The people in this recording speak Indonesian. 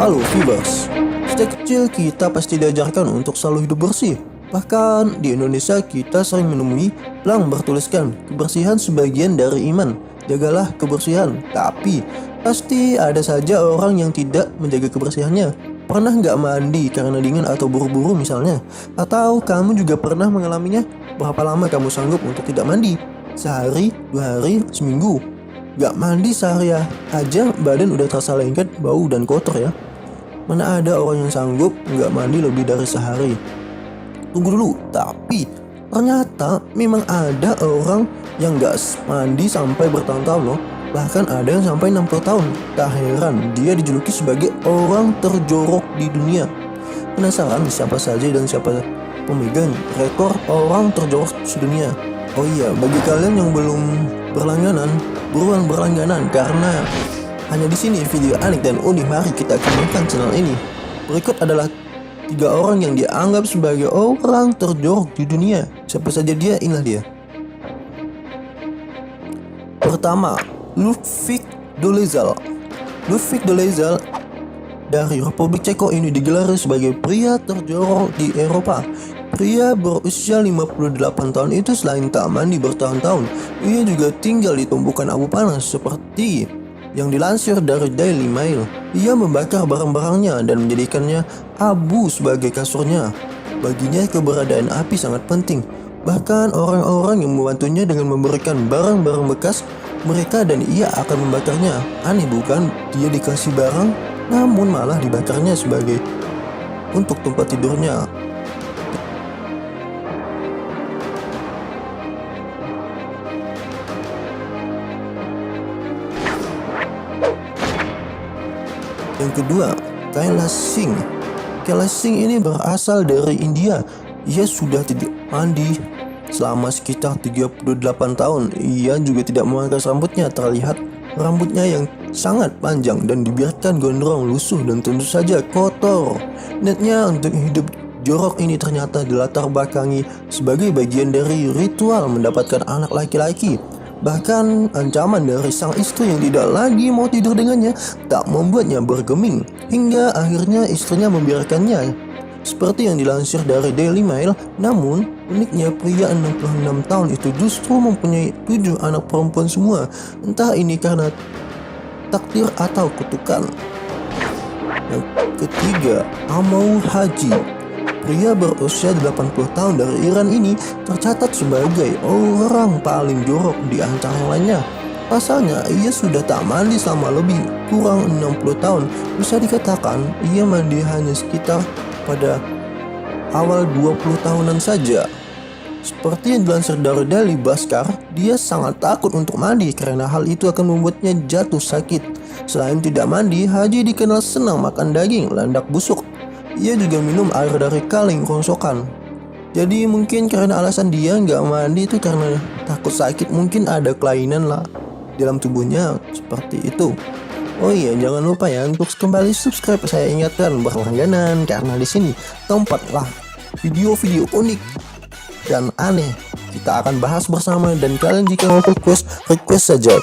Halo Vibers, sejak kecil kita pasti diajarkan untuk selalu hidup bersih. Bahkan di Indonesia kita sering menemui plang bertuliskan kebersihan sebagian dari iman. Jagalah kebersihan, tapi pasti ada saja orang yang tidak menjaga kebersihannya. Pernah nggak mandi karena dingin atau buru-buru misalnya? Atau kamu juga pernah mengalaminya? Berapa lama kamu sanggup untuk tidak mandi? Sehari, 2 hari, seminggu? Gak mandi sehari aja badan udah terasa lengket, bau dan kotor ya. Mana ada orang yang sanggup nggak mandi lebih dari sehari? Tunggu dulu, tapi ternyata memang ada orang yang nggak mandi sampai bertahun-tahun loh. Bahkan ada yang sampai 60 tahun. Tak heran dia dijuluki sebagai orang terjorok di dunia. Penasaran siapa saja dan siapa pemegang rekor orang terjorok sedunia? Oh iya, bagi kalian yang belum berlangganan, buruan berlangganan karena hanya di sini video unik dan unik. Mari kita kembangkan channel ini. Berikut adalah 3 orang yang dianggap sebagai orang terjorok di dunia. Siapa saja dia? Inilah dia. Pertama, Ludwig Dolezal. Ludwig Dolezal dari Republik Ceko ini digelar sebagai pria terjorok di Eropa. Pria berusia 58 tahun itu selain tak mandi bertahun-tahun, ia juga tinggal di tumpukan abu panas seperti yang dilansir dari Daily Mail. Ia membakar barang-barangnya dan menjadikannya abu sebagai kasurnya. Baginya keberadaan api sangat penting. Bahkan orang-orang yang membantunya dengan memberikan barang-barang bekas mereka dan ia akan membakarnya. Aneh bukan? Dia dikasih barang namun malah dibakarnya sebagai untuk tempat tidurnya. Yang kedua, Kailash Singh. Kailash Singh ini berasal dari India. Ia sudah tidak mandi selama sekitar 38 tahun. Ia juga tidak memangkas rambutnya. Terlihat rambutnya yang sangat panjang dan dibiarkan gondrong, lusuh dan tentu saja kotor. Niatnya untuk hidup jorok ini ternyata dilatar belakangi sebagai bagian dari ritual mendapatkan anak laki-laki. Bahkan ancaman dari sang istri yang tidak lagi mau tidur dengannya tak membuatnya bergeming, hingga akhirnya istrinya membiarkannya. Seperti yang dilansir dari Daily Mail, namun uniknya pria 66 tahun itu justru mempunyai 7 anak perempuan semua. Entah ini karena takdir atau kutukan. Yang ketiga, Amou Haji. Pria berusia 80 tahun dari Iran ini tercatat sebagai orang paling jorok di antara yang lainnya. Pasalnya, ia sudah tak mandi selama lebih kurang 60 tahun. Bisa dikatakan, ia mandi hanya sekitar pada awal 20 tahunan saja. Seperti yang dilansir dari Daily Bhaskar, dia sangat takut untuk mandi karena hal itu akan membuatnya jatuh sakit. Selain tidak mandi, Haji dikenal senang makan daging, landak busuk. Ia juga minum air dari kaleng rongsokan. Jadi mungkin karena alasan dia nggak mandi itu karena takut sakit, mungkin ada kelainan lah dalam tubuhnya seperti itu. Oh iya, jangan lupa ya untuk kembali subscribe. Saya ingatkan berlangganan karena di sini tempatlah video-video unik dan aneh kita akan bahas bersama, dan kalian jika mau request saja.